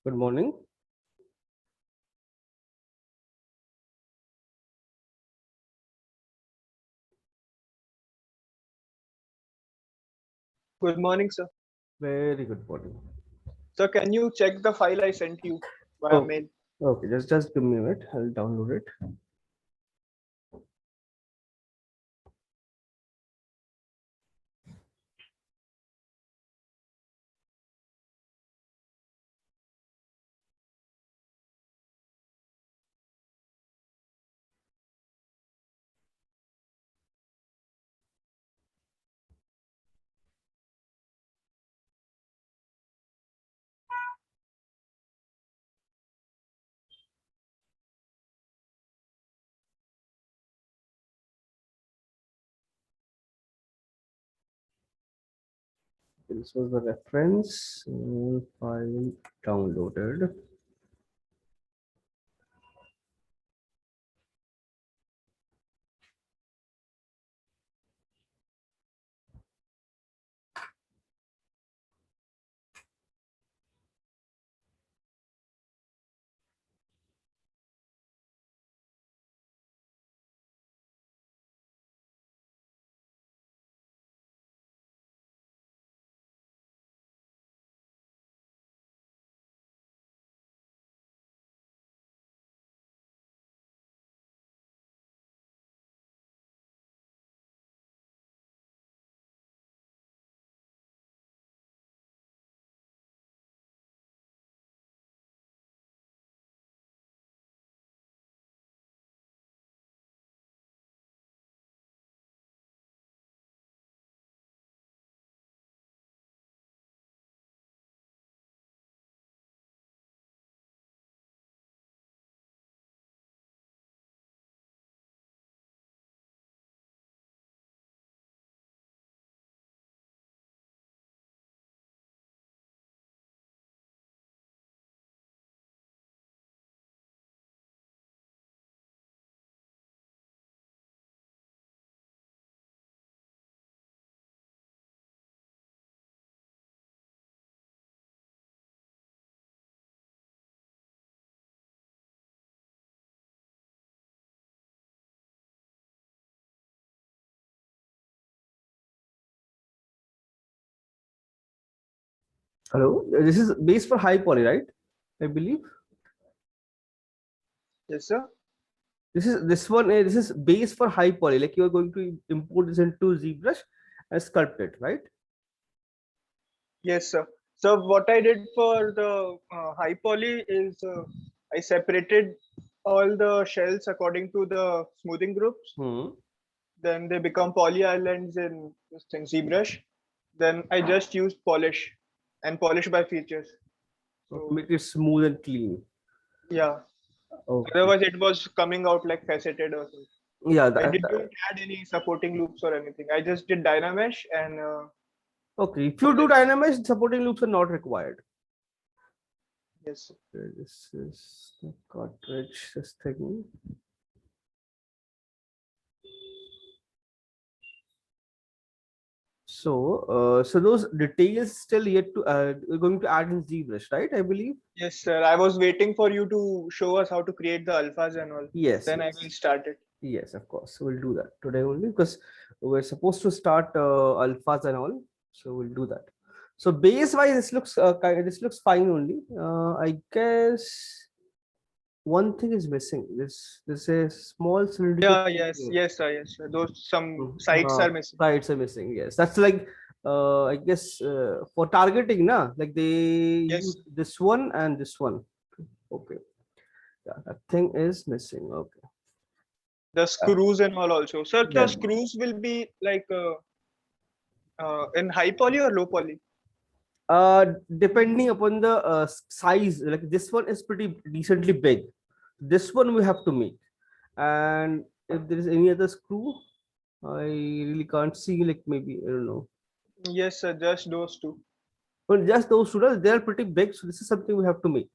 Good morning. Good morning, sir. Very good morning. Sir, can you check the file I sent you via Oh, mail? okay. Just give me a minute. I'll download it. This was the reference file downloaded. Hello. This is base for high poly, right? I believe. Yes, sir. This one. This is base for high poly. Like you are going to import this into ZBrush and sculpt it, right? Yes, sir. So what I did for the high poly is I separated all the shells according to the smoothing groups. Hmm. Then they become poly islands in this thing ZBrush. Then I just used polish and polish by features. To So make it smooth and clean. yeah. Okay. Otherwise, it was coming out like faceted or something. Yeah. I didn't add any supporting loops or anything. I just did Dynamesh and Okay. If you do polish. Dynamesh, supporting loops are not required. Yes. Okay, this is the cartridge. This thing. So those details still yet to we're going to add in ZBrush, right? I believe. Yes, sir. I was waiting for you to show us how to create the alphas and all. Yes, Then I will yes, start it. yes. Of course, we'll do that today only because we're supposed to start alphas and all. So we'll do that. So base wise, this looks fine only. I guess one thing is missing. This is small cylindrical. Yeah, yes, yes, sir, yes, sir. Those some sites Uh, are missing. sides are missing. Yes, that's like I guess for targeting, na, like they use Yes, this one and this one. Okay, yeah, that thing is missing. Okay, the screws and all also. Sir, the yeah. screws will be like in high poly or low poly? Depending upon the size, like this one is pretty decently big. This one we have to make. And if there is any other screw, I really can't see, like maybe, I don't know. Yes, sir. Just those two. But just those two, they are pretty big. So this is something we have to make.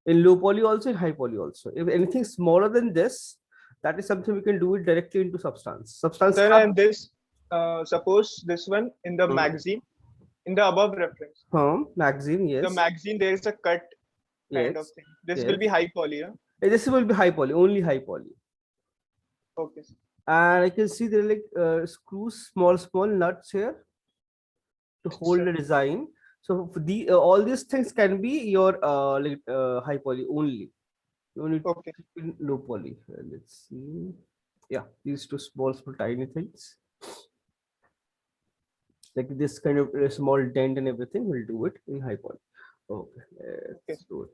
In low poly also, in high poly also. If anything smaller than this, that is something we can do it directly into Substance. Substance Sir, have, and this, suppose this one in the hmm, magazine, in the above reference, magazine, the yes, magazine, there is a cut kind of yes, thing. This will yes. be high poly, huh? This will be high poly, only high poly. Okay, sir. And I can see there are like screws, small nuts here to Yes, hold sir. the design. So for the all these things can be your high poly only. You need to Okay. keep in low poly. Let's see. Yeah, these two small tiny things. Like this kind of small dent and everything, we'll do it in high poly. Okay, Okay. let's do it.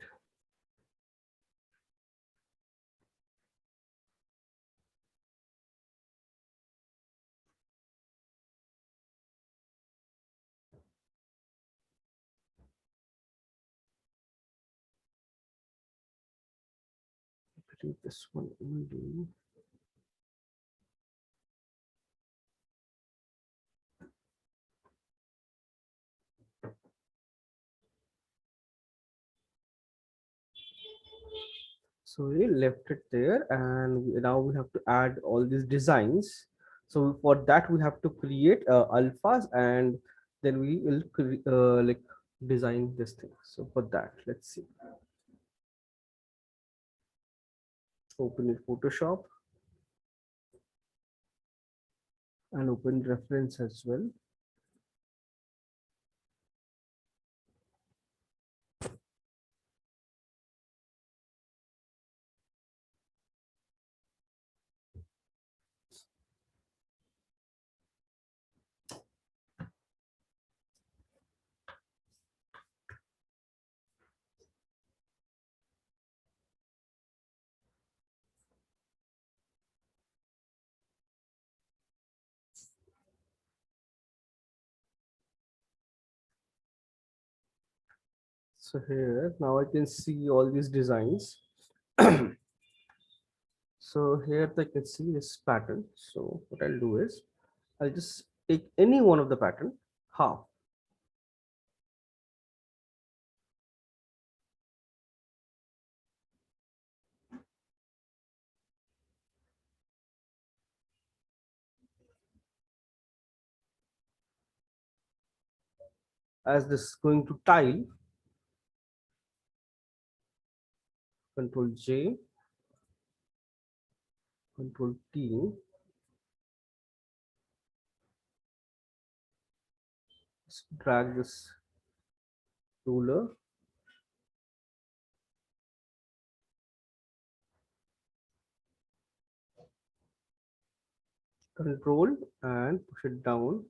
Create this one only. So we left it there, and now we have to add all these designs. So for that, we have to create alphas, and then we will like design this thing. So for that, let's see. Open it Photoshop and open reference as well. So here now I can see all these designs. So here I can see this pattern. So what I'll do is I'll just take any one of the pattern, half. As this is going to tile, Control J, Control T, just drag this ruler, Control, and push it down,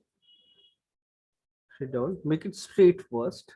make it straight first.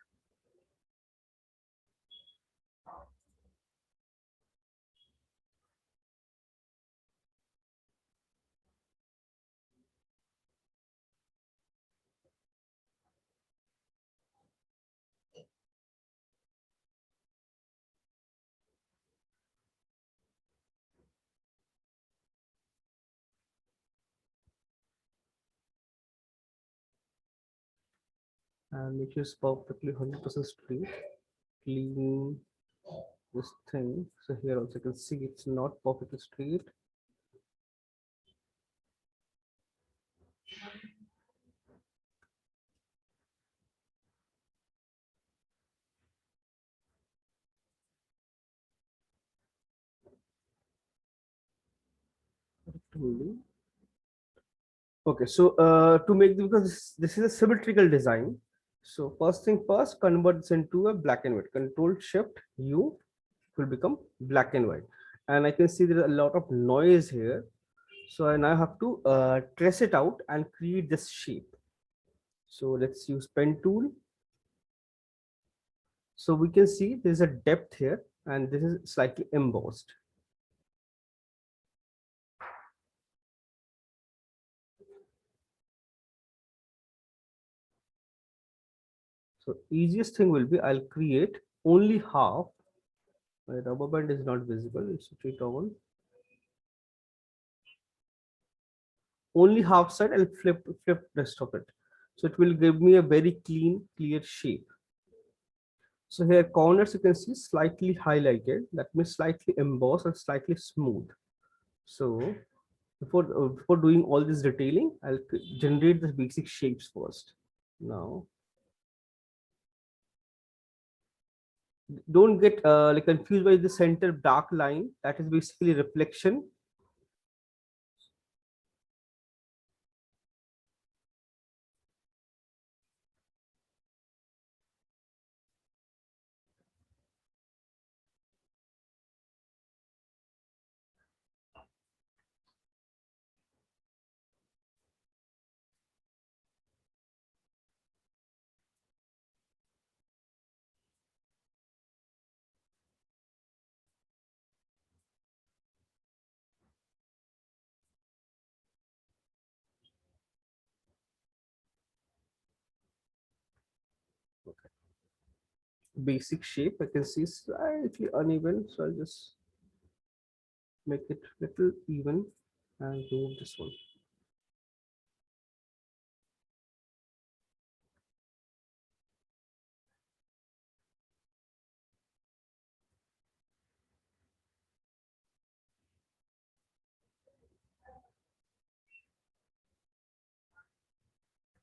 And make sure it's perfectly 100% straight. Clean this thing. So here also you can see it's not perfectly straight. Okay, so to make because this is a symmetrical design. So first thing first, convert this into a black and white. Control Shift U will become black and white. And I can see there is a lot of noise here. So I now have to trace it out and create this shape. So let's use pen tool. So we can see there's a depth here and this is slightly embossed. So easiest thing will be I'll create only half. My rubber band is not visible. I'll switch it on. Only half side. I'll flip rest of it. So it will give me a very clear shape. So here corners you can see slightly highlighted. That means slightly embossed and slightly smooth. So before doing all this detailing, I'll generate the basic shapes first. Now, don't get like confused by the center dark line. That is basically reflection. Okay. Basic shape I can see slightly uneven, so I'll just make it little even and remove this one.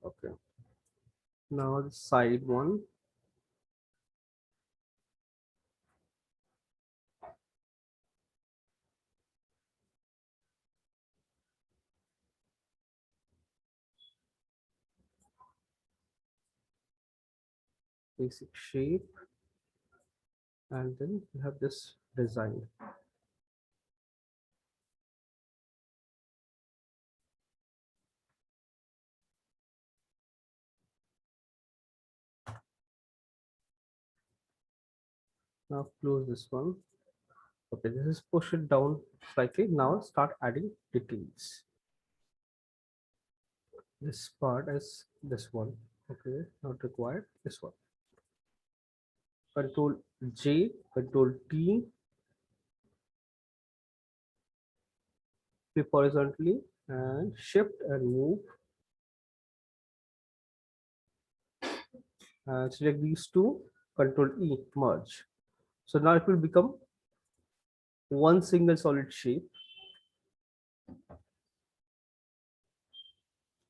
Okay. Now the side one. Basic shape, and then you have this design. Now close this one. Okay, this is push it down slightly. Now start adding details. This part is this one. Okay, not required. This one. Control J, Control T, flip horizontally, and shift and move. And select these two. Control E, merge. So now it will become one single solid shape.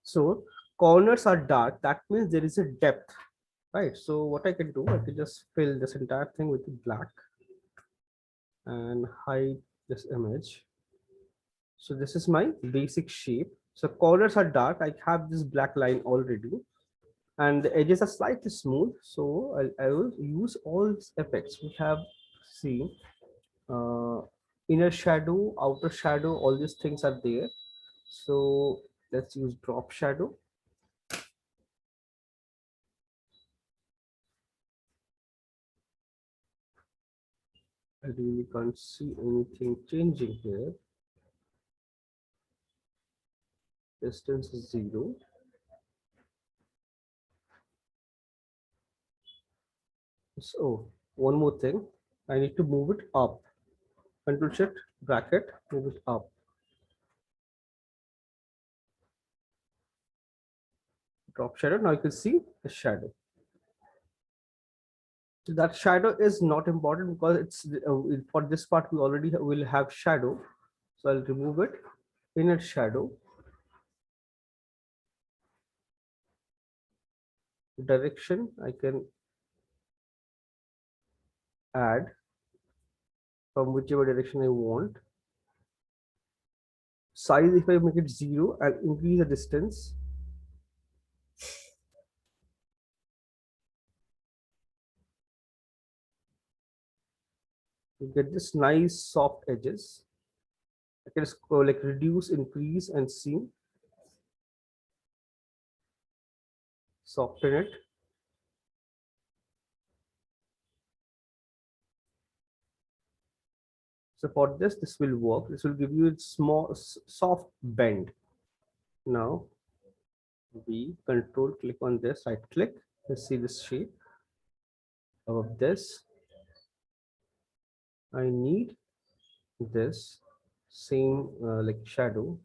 So corners are dark. That means there is a depth, right? So what I can do, I can just fill this entire thing with black and hide this image. So this is my basic shape. So corners are dark. I have this black line already, and the edges are slightly smooth. So I will use all these effects we have seen. Uh, Inner shadow, outer shadow, all these things are there. So let's use drop shadow. I really can't see anything changing here. Distance is 0. So one more thing, I need to move it up. Control shift bracket, move it up. Drop shadow. Now you can see the shadow. That shadow is not important because it's for this part we already will have shadow. So I'll remove it. Inner shadow. Direction I can add from whichever direction I want. Size, if I make it 0, I'll increase the distance. You get this nice soft edges. I can just go like reduce, increase, and see. Soften it. So for this will work. This will give you a small, soft bend. Now we control click on this, right click. Let's see this shape. Above this, I need this same like shadow.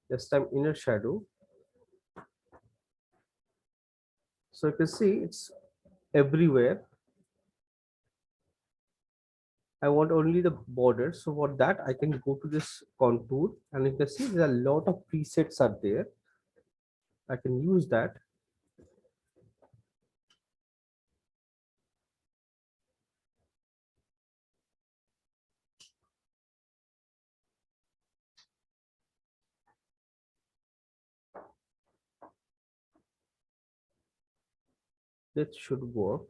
This time inner shadow. So you can see it's everywhere. I want only the border. So for that, I can go to this contour, and you can see there are a lot of presets are there. I can use that. That should work.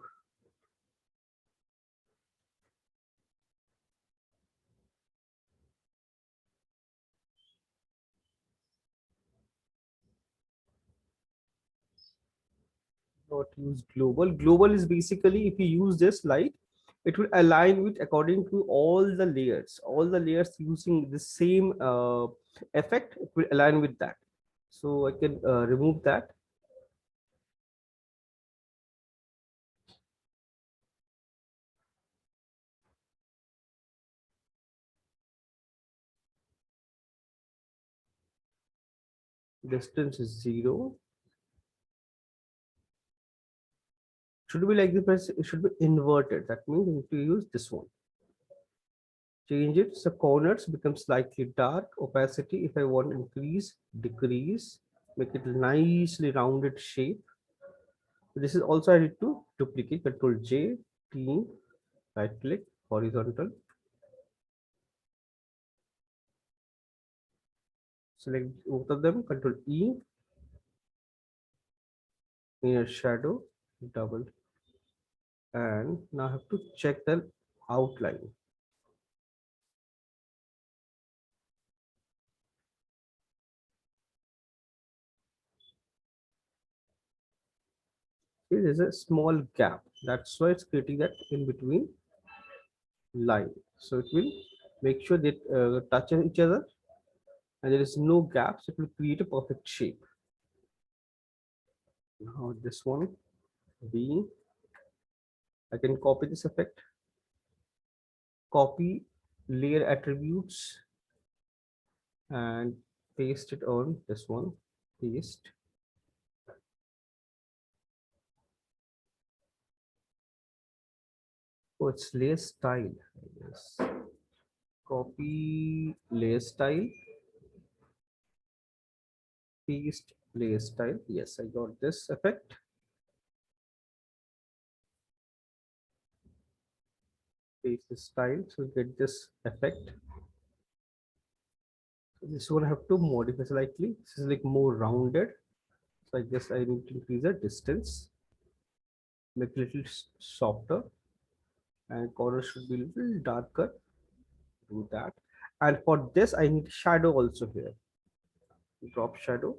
Not use global. Global is basically if you use this light, it will align with according to all the layers. All the layers using the same effect, it will align with that. So I can remove that. Distance is 0. Should be like this. It should be inverted. That means we need to use this one. Change it so corners become slightly dark. Opacity, if I want increase, decrease, make it nicely rounded shape. This is also I need to duplicate. Control J, T, right click, horizontal. Select both of them. Control E, inner shadow, double, and now I have to check the outline. See, there's a small gap. That's why it's creating that in between line. So it will make sure that touch each other and there is no gaps. It will create a perfect shape. Now this one, B, I can copy this effect, copy layer attributes and paste it on this one, paste. Oh, it's layer style, I guess. Copy layer style, paste layer style. Yes, I got this effect. Paste the style, so get this effect. So this one I have to modify slightly. This is like more rounded. So I guess I need to increase the distance, make it a little softer, and corner should be a little darker. Do that. And for this, I need shadow also here. Drop shadow.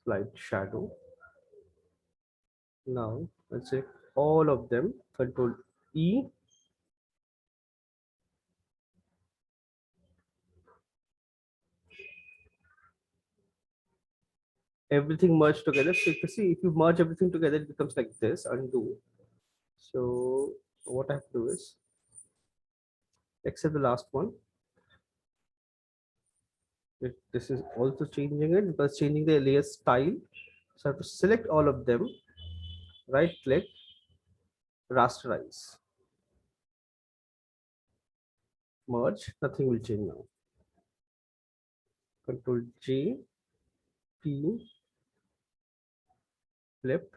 Slight shadow. Now let's say all of them. Control E. Everything merged together. So you can see if you merge everything together, it becomes like this. Undo. So what I have to do is, except the last one. This is also changing it because changing the layer style. So I have to select all of them, right click, rasterize, merge, nothing will change now. Control J, P, flip.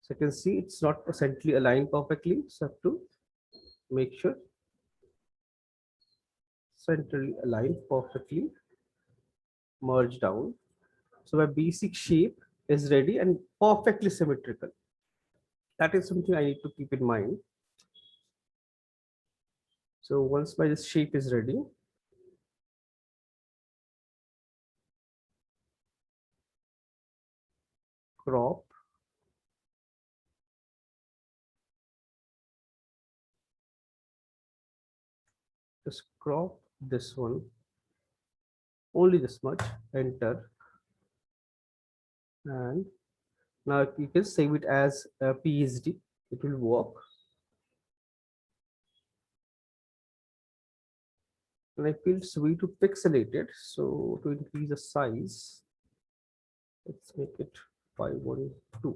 So you can see it's not centrally aligned perfectly. So I have to make sure centrally aligned perfectly, merge down. So my basic shape is ready and perfectly symmetrical. That is something I need to keep in mind. So once my this shape is ready, crop, just crop this one, only this much, enter, and now you can save it as a PSD. It will work. And I feel it's way too pixelated. So to increase the size, let's make it 512.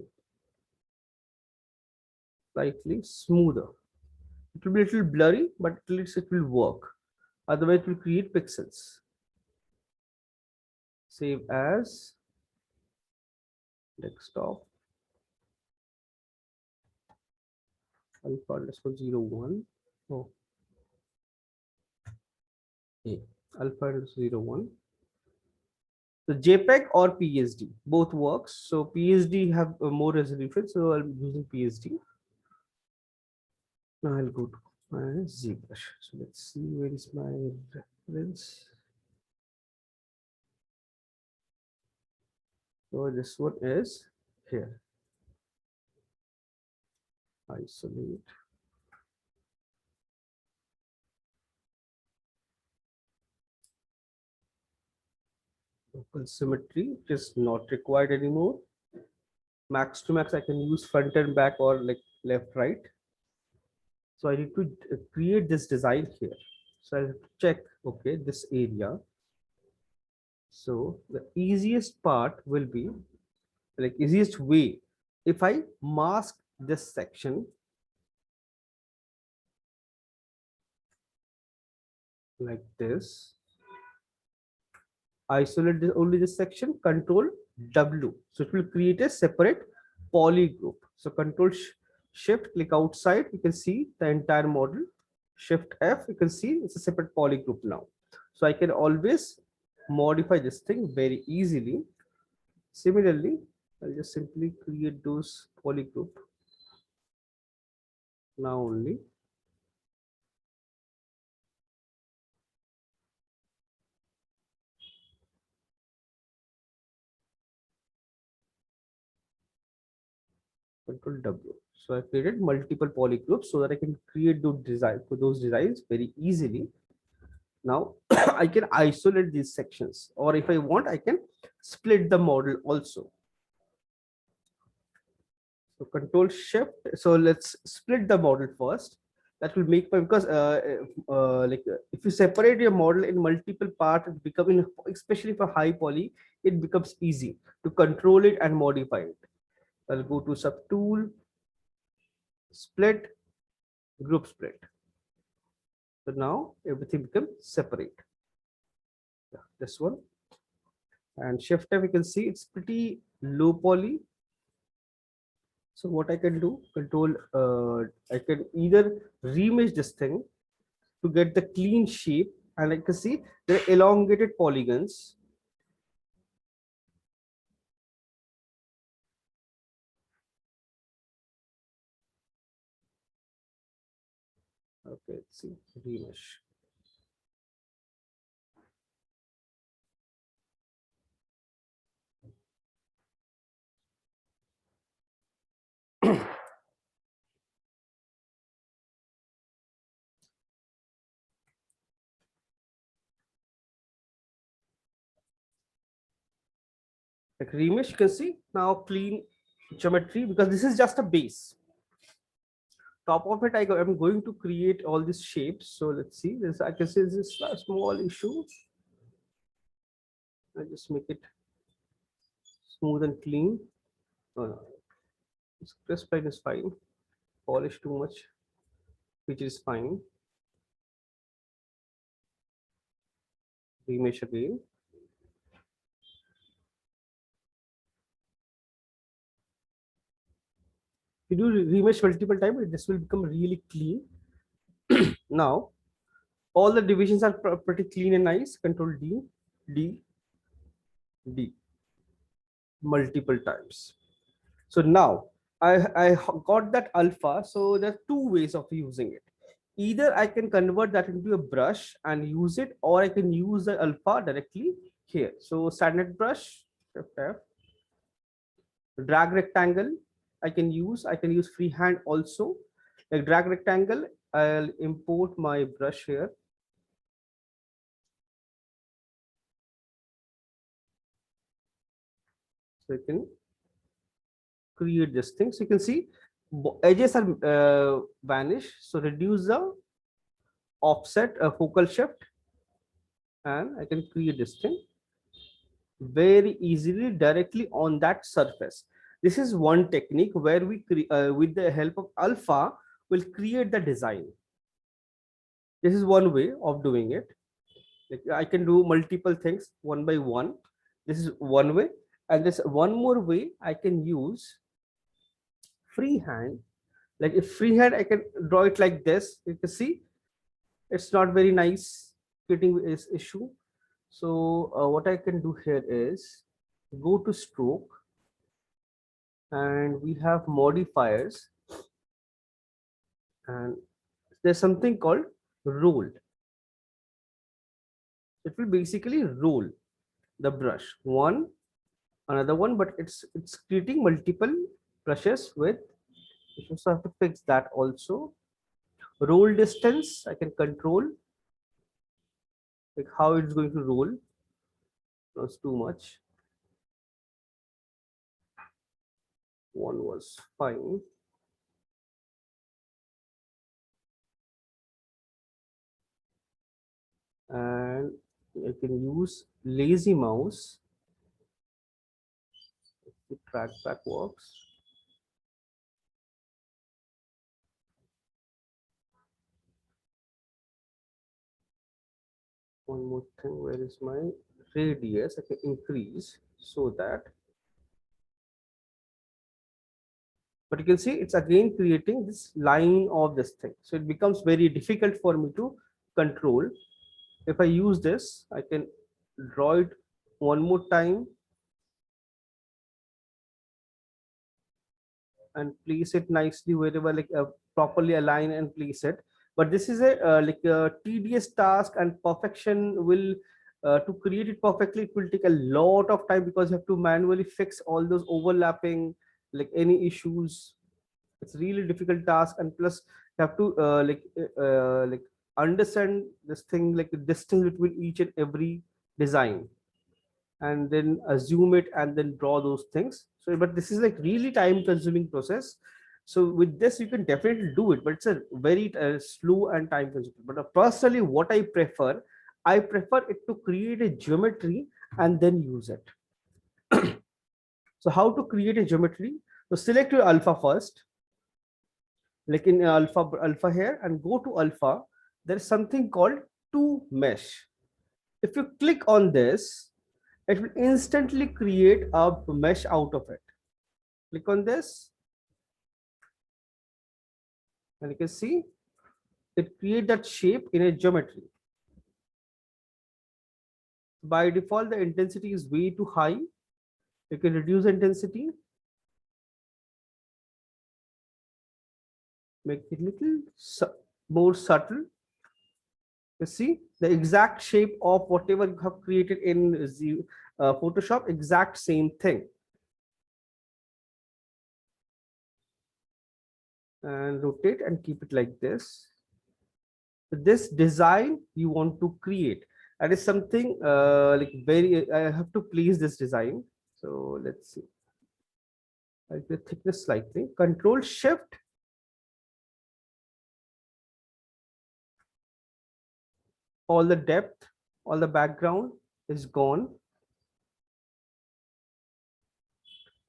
Slightly smoother. It will be a little blurry, but at least it will work. Otherwise, it will create pixels. Save as desktop. Alpha underscore 01. Oh, okay. Alpha underscore 01. So JPEG or PSD, both works. So PSD have more resolution, so I'm using PSD. Now I'll go to my ZBrush. So let's see where is my reference. So this one is here. Isolate. Local symmetry is not required anymore. Max to max, I can use front and back or like left, right. So I need to create this design here. So I'll check, okay, this area. So the easiest part will be like easiest way. If I mask this section like this, isolate this, only this section, control W. So it will create a separate poly group. So control shift, click outside, you can see the entire model. Shift F, you can see it's a separate poly group now. So I can always modify this thing very easily. Similarly, I'll just simply create those poly group now only. Control W. So I created multiple poly groups so that I can create those designs very easily. Now I can isolate these sections, or if I want, I can split the model also. So control shift. So let's split the model first. That will make because if you separate your model in multiple parts, it becomes, especially for high poly, it becomes easy to control it and modify it. I'll go to subtool, split, group split. So now everything becomes separate. Yeah, this one. And shift F, you can see it's pretty low poly. So what I can do, I can either remesh this thing to get the clean shape, and I can see there are elongated polygons. Okay, let's see, remesh. Like remesh, you can see now clean geometry because this is just a base. Top of it, I'm going to create all these shapes. So let's see this. I can see this is a small issue. I just make it smooth and clean. This crisp line is fine. Polish too much, which is fine. Remesh again. If you do remesh multiple times, this will become really clean. Now all the divisions are pretty clean and nice. Control D, D, D multiple times. So now I got that alpha. So there are two ways of using it. Either I can convert that into a brush and use it, or I can use the alpha directly here. So standard brush, Shift F, drag rectangle, I can use freehand also. Like drag rectangle, I'll import my brush here. So you can create this thing. So you can see edges are vanished. So reduce the offset, focal shift, and I can create this thing very easily directly on that surface. This is one technique where with the help of alpha, will create the design. This is one way of doing it. Like I can do multiple things one by one. This is one way, and this one more way I can use freehand. Like if freehand, I can draw it like this. You can see it's not very nice fitting is issue. So what I can do here is go to stroke, and we have modifiers, and there's something called roll. It will basically roll the brush one, another one, but it's creating multiple brushes with. You also have to fix that also. Roll distance, I can control like how it's going to roll. That's too much. One was fine. And I can use lazy mouse. The trackback works. One more thing, where is my radius? I can increase so that, but you can see it's again creating this line of this thing. So it becomes very difficult for me to control. If I use this, I can draw it one more time and place it nicely wherever, like properly align and place it. But this is a like a tedious task, and perfection will to create it perfectly, it will take a lot of time, because you have to manually fix all those overlapping, like any issues. It's really difficult task, and plus you have to like understand this thing, like the distance between each and every design, and then assume it and then draw those things. So but this is like really time consuming process. So with this you can definitely do it, but it's a very slow and time consuming. But personally what I prefer it to create a geometry and then use it. So how to create a geometry? So select your alpha first, like in alpha here, and go to alpha. There is something called to mesh. If you click on this, it will instantly create a mesh out of it. Click on this, and you can see it create that shape in a geometry. By default, the intensity is way too high. You can reduce the intensity, make it little more subtle. You see the exact shape of whatever you have created in the Photoshop, exact same thing. And rotate and keep it like this. This design you want to create, that is something like very, I have to please this design. So let's see, like the thickness slightly, control shift, all the depth, all the background is gone,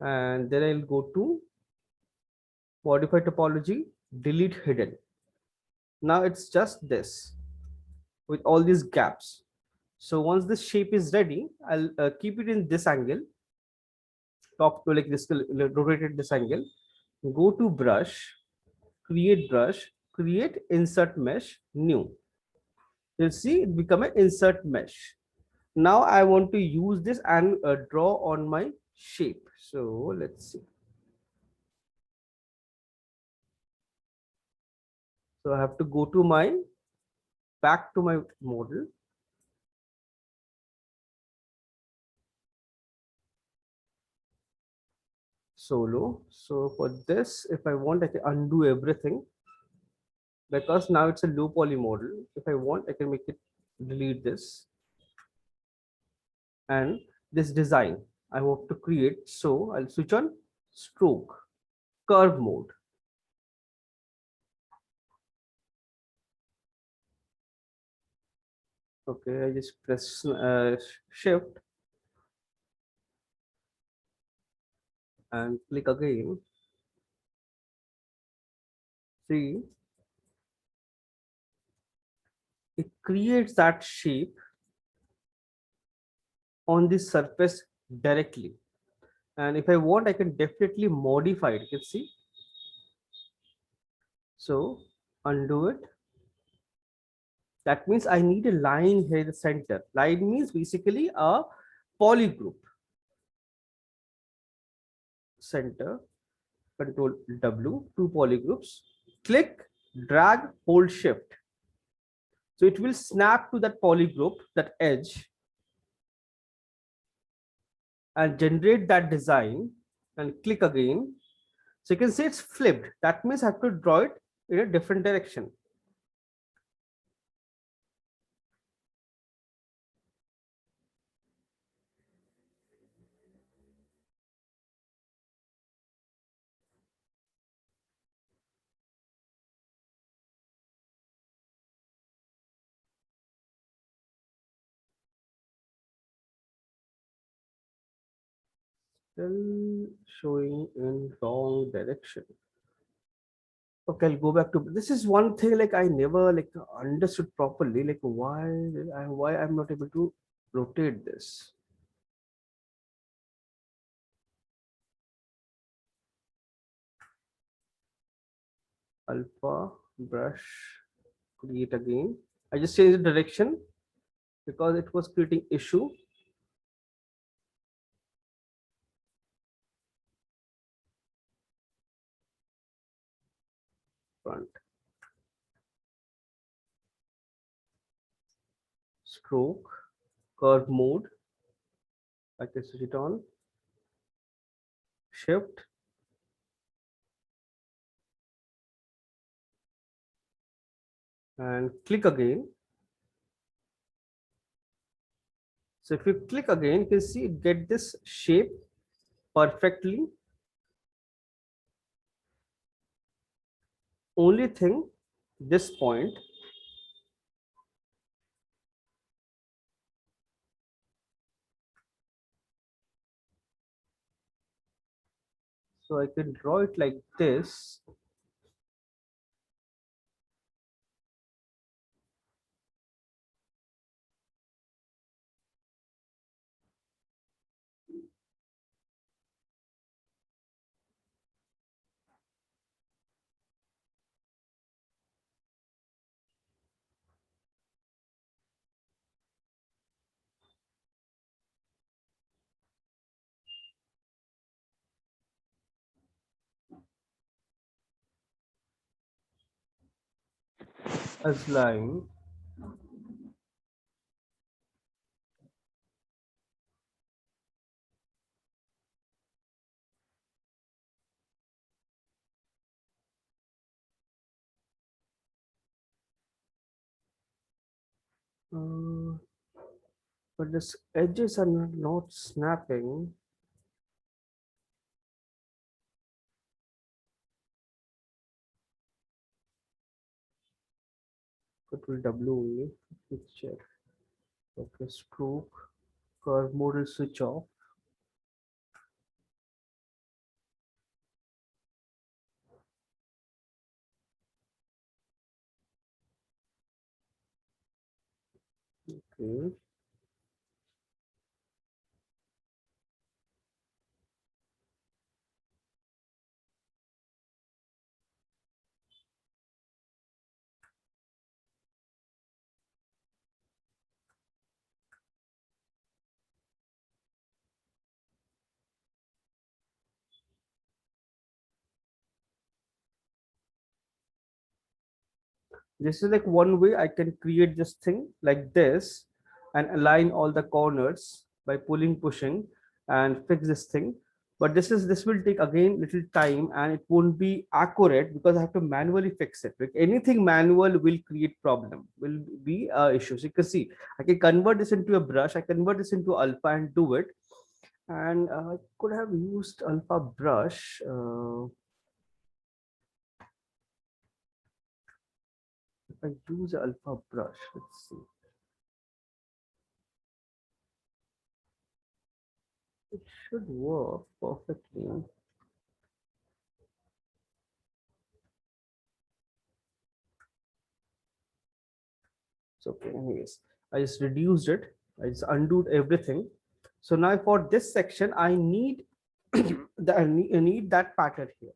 and then I'll go to modify topology, delete hidden. Now it's just this with all these gaps. So once this shape is ready, I'll keep it in this angle, top to like this, rotated this angle. Go to brush, create insert mesh, new. You'll see it become an insert mesh. Now I want to use this and draw on my shape. So let's see. So I have to go to my back to my model. Solo. So for this, if I want, I can undo everything because now it's a low poly model. If I want, I can make it delete this and this design I want to create. So I'll switch on stroke curve mode. Okay, I just press shift and click again. See, it creates that shape on the surface directly. And if I want, I can definitely modify it. You can see. So undo it. That means I need a line here in the center. Line means basically a polygroup. Center, control W, two polygroups. Click, drag, hold shift. So it will snap to that polygroup, that edge, and generate that design and click again. So you can see it's flipped. That means I have to draw it in a different direction. Still showing in wrong direction. Okay, I'll go back to this. Is one thing like I never like understood properly, like why I'm not able to rotate this. Alpha brush, create again. I just changed the direction because it was creating issue. Front stroke curve mode. I can switch it on. Shift and click again. So if you click again, you can see it get this shape perfectly. Only thing, this point, so I can draw it like this. As line. Uh, but this edges are not snapping. Control W only. Let's check. Okay, stroke curve mode will switch off. Okay. This is like one way I can create this thing like this and align all the corners by pushing and fix this thing. But this will take again little time and it won't be accurate because I have to manually fix it. Like anything manual will create problem, will be issues. You can see I can convert this into a brush, I convert this into alpha and do it. And I could have used alpha brush. If I use alpha brush, let's see. It should work perfectly. So okay, anyways, I just reduced it. I just undid everything. So now for this section, I need I need that pattern here.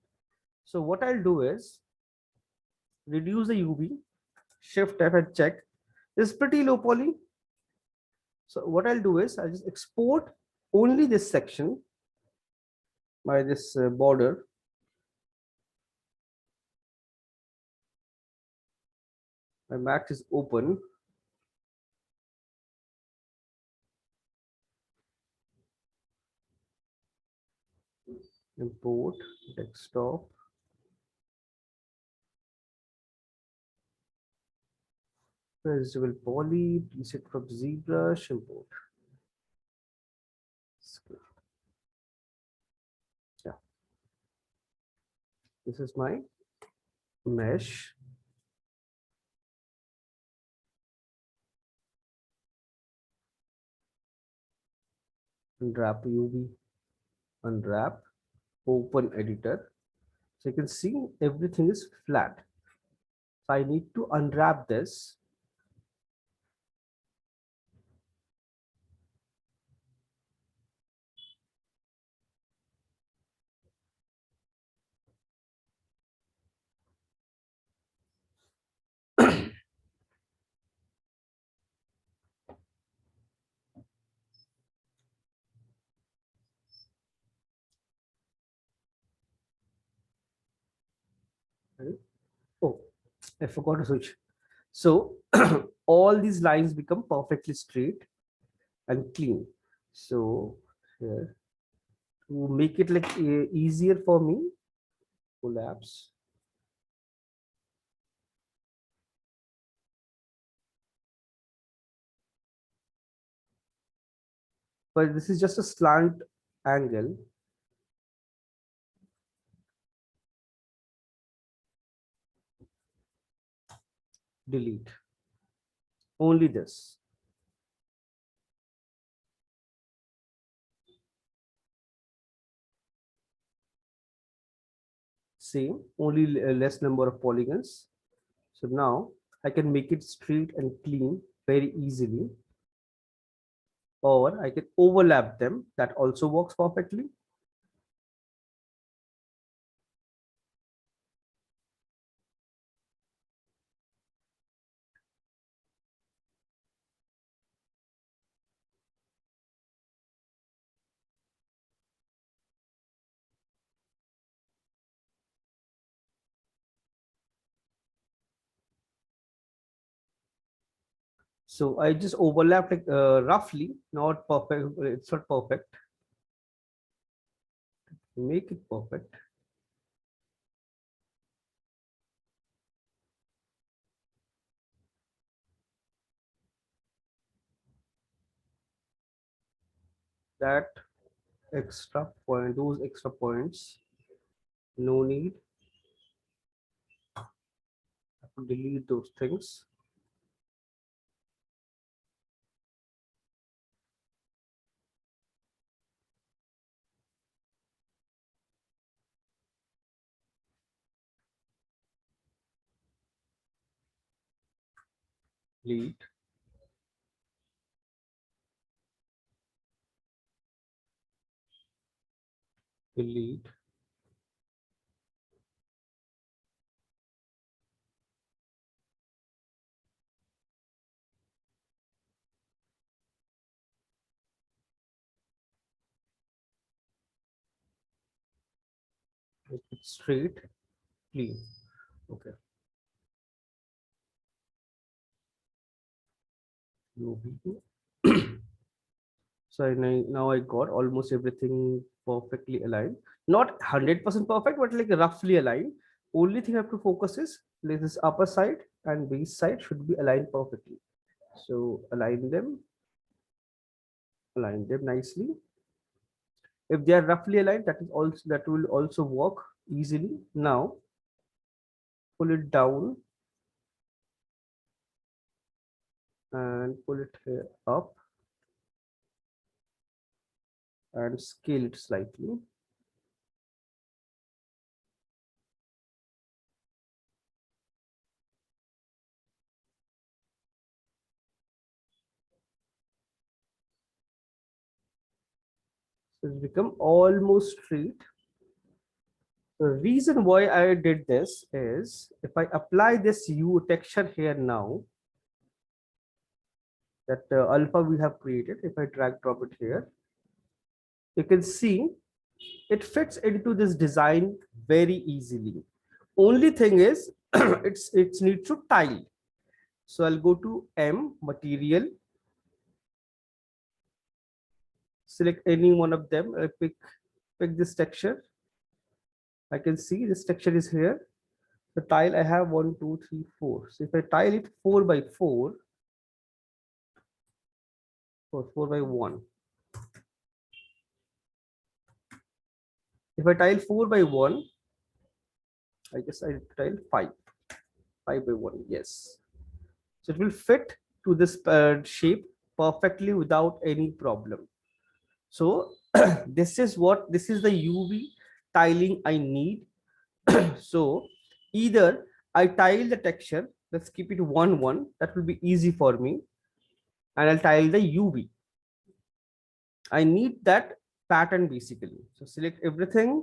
So what I'll do is reduce the UV, shift F and check. This is pretty low poly. So what I'll do is I'll just export only this section by this border. My Mac is open. Import desktop. Residual poly, preset from ZBrush, import. Yeah, this is my mesh. Unwrap UV, unwrap, open editor. So you can see everything is flat. So I need to unwrap this. Oh, I forgot to switch. So all these lines become perfectly straight and clean. So here, to make it like easier for me, collapse. But this is just a slant angle. Delete. Only this. Same, only less number of polygons. So now I can make it straight and clean very easily, or I can overlap them. That also works perfectly. So I just overlap like roughly, not perfect. It's not perfect. Make it perfect. That extra point, those extra points, no need. Delete those things. Delete. Delete. Make it straight, clean. Okay. UV. So now I got almost everything perfectly aligned. Not 100% perfect, but like roughly aligned. Only thing I have to focus is like this upper side and base side should be aligned perfectly. So align them nicely. If they are roughly aligned, that will also work easily. Now pull it down and pull it here up and scale it slightly. So it's become almost straight. The reason why I did this is if I apply this U texture here now, that alpha we have created, if I drag drop it here, you can see it fits into this design very easily. Only thing is it's need to tile. So I'll go to M material, select any one of them, pick this texture. I can see this texture is here. The tile I have 1, 2, 3, 4. So if I tile it 4 by 4, or 4 by 1. If I tile 4 by 1, I guess I tile 5. 5 by 1, yes. So it will fit to this shape perfectly without any problem. So this is the UV tiling I need. So either I tile the texture, let's keep it 1, 1, that will be easy for me, and I'll tile the UV. I need that pattern basically. So select everything.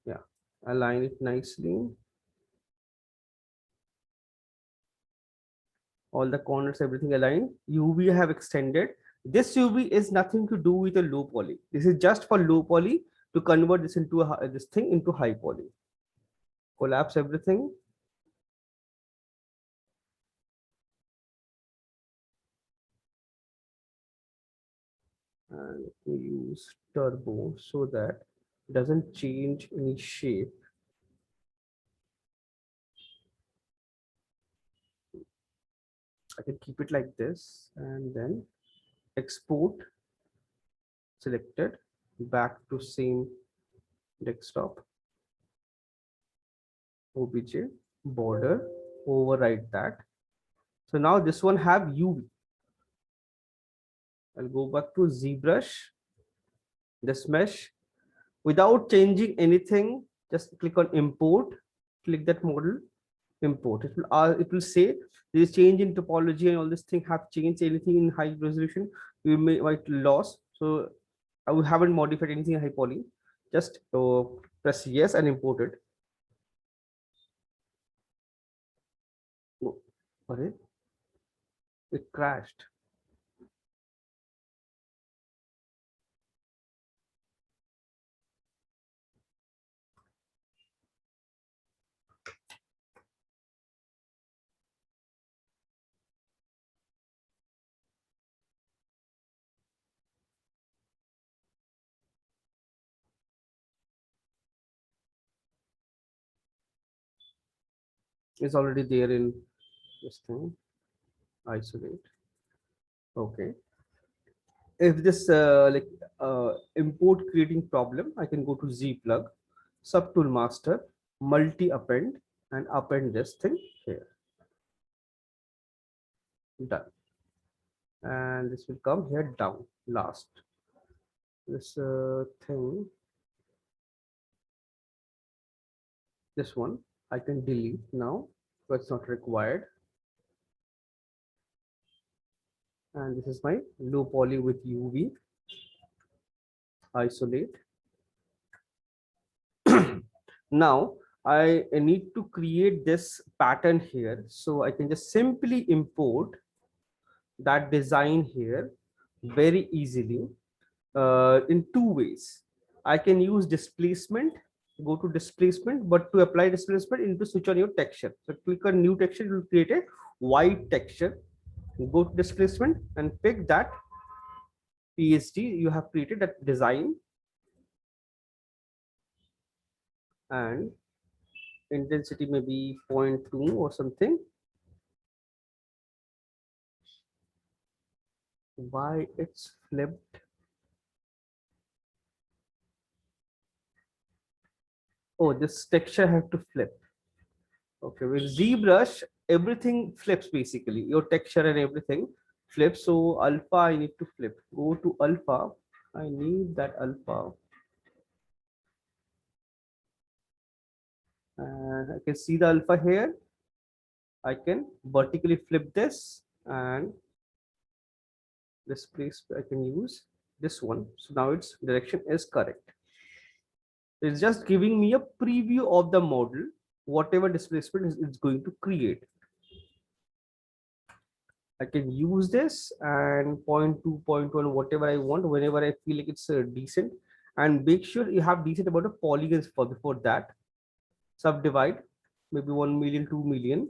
Yeah, align it nicely. All the corners, everything aligned. UV have extended. This UV is nothing to do with a low poly. This is just for low poly to convert this into this thing into high poly. Collapse everything. And we use turbo so that it doesn't change any shape. I can keep it like this and then export selected back to same desktop, obj border, override that. So now this one have UV. I'll go back to ZBrush, this mesh, without changing anything. Just click on import, click that model, import. It will say there is change in topology and all this thing have changed. Anything in high resolution we might lose. So I haven't modified anything in high poly. Just press yes and import it. Oh, sorry, it crashed. It's already there in this thing. Isolate. Okay. If this import creating problem, I can go to Z plug, subtool master, multi append, and append this thing here. Done. And this will come here down last. This thing, this one I can delete now, but it's not required. And this is my low poly with UV. Isolate. Now I need to create this pattern here, so I can just simply import that design here very easily in two ways. I can use displacement, go to displacement, but to apply displacement, you need to switch on your texture. So click on new texture, it will create a white texture. Go to displacement and pick that PSD you have created, that design, and intensity maybe 0.2 or something. Why it's flipped? Oh, this texture have to flip. Okay, with ZBrush, everything flips basically. Your texture and everything flips. So alpha, I need to flip. Go to alpha. I need that alpha. And I can see the alpha here. I can vertically flip this, and this place I can use this one. So now its direction is correct. It's just giving me a preview of the model, whatever displacement it's going to create. I can use this and 0.2, 0.1, whatever I want, whenever I feel like it's decent. And make sure you have decent amount of polygons for before that. Subdivide, maybe 1 million, 2 million.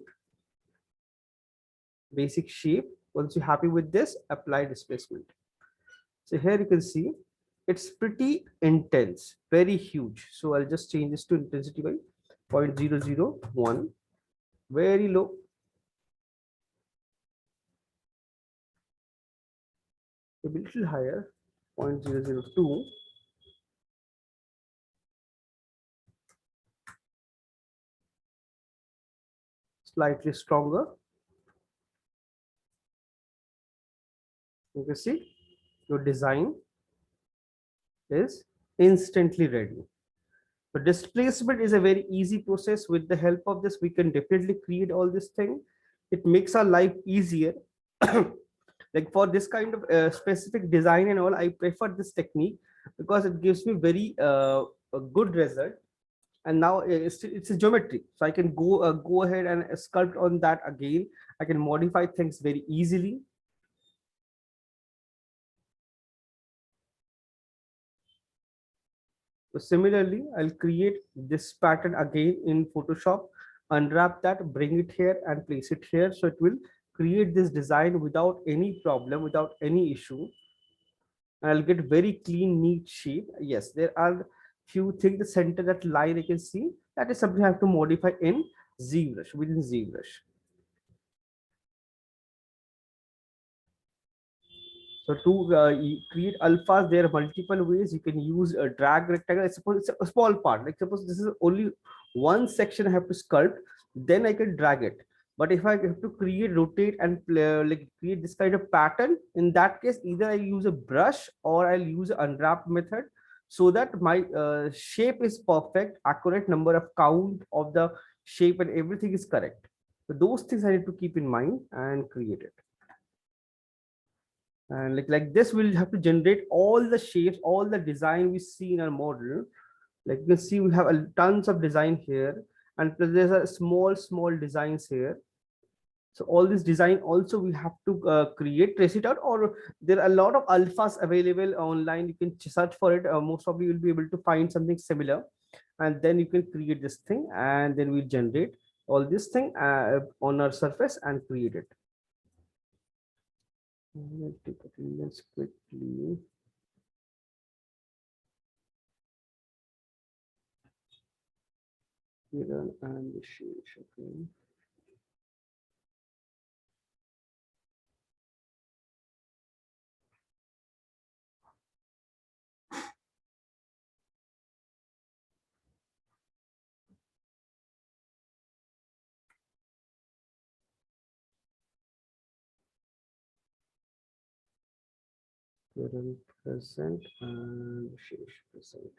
Basic shape. Once you're happy with this, apply displacement. So here you can see it's pretty intense, very huge. So I'll just change this to intensity by 0.001, very low. Maybe a little higher, 0.002. Slightly stronger. You can see your design is instantly ready. So displacement is a very easy process. With the help of this, we can definitely create all this thing. It makes our life easier. Like for this kind of specific design and all, I prefer this technique because it gives me very a good result. And now it's a geometry, so I can go ahead and sculpt on that again. I can modify things very easily. So similarly, I'll create this pattern again in Photoshop, unwrap that, bring it here and place it here. So it will create this design without any problem, without any issue. And I'll get very clean, neat shape. Yes, there are few things, the center, that line I can see, that is something I have to modify in ZBrush, within ZBrush. So to create alphas, there are multiple ways. You can use a drag rectangle. I suppose it's a small part. Like suppose this is only one section I have to sculpt, then I can drag it. But if I have to create, rotate, and like create this kind of pattern, in that case, either I use a brush or I'll use an unwrap method, so that my shape is perfect, accurate number of count of the shape and everything is correct. So those things I need to keep in mind and create it. And like this, we'll have to generate all the shapes, all the design we see in our model. Like you can see, we have tons of design here, and there's a small designs here. So all this design also we have to create, trace it out, or there are a lot of alphas available online. You can search for it. Most probably you'll be able to find something similar, and then you can create this thing, and then we'll generate all this thing on our surface and create it. Let's take a few minutes quickly. Kiran and Vishesh, okay. Kiran present and Vishesh present.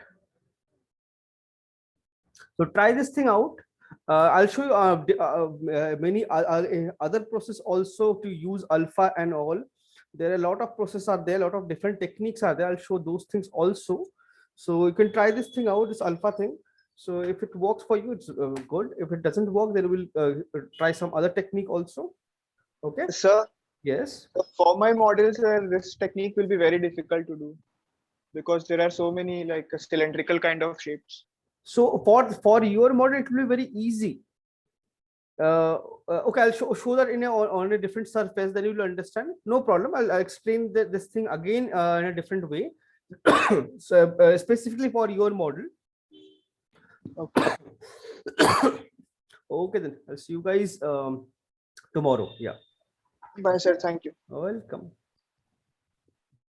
So try this thing out. I'll show you many other process also to use alpha and all. There are a lot of processes are there, a lot of different techniques are there. I'll show those things also. So you can try this thing out, this alpha thing. So if it works for you, it's good. If it doesn't work, then we'll try some other technique also. Okay. Sir, Yes. For my models, this technique will be very difficult to do because there are so many like cylindrical kind of shapes. So for your model, it will be very easy. Okay, I'll show that in on a different surface, then you will understand. No problem. I'll explain this thing again in a different way. So specifically for your model. Okay. Okay, then I'll see you guys tomorrow. Yeah. Bye, sir. Thank you. Welcome.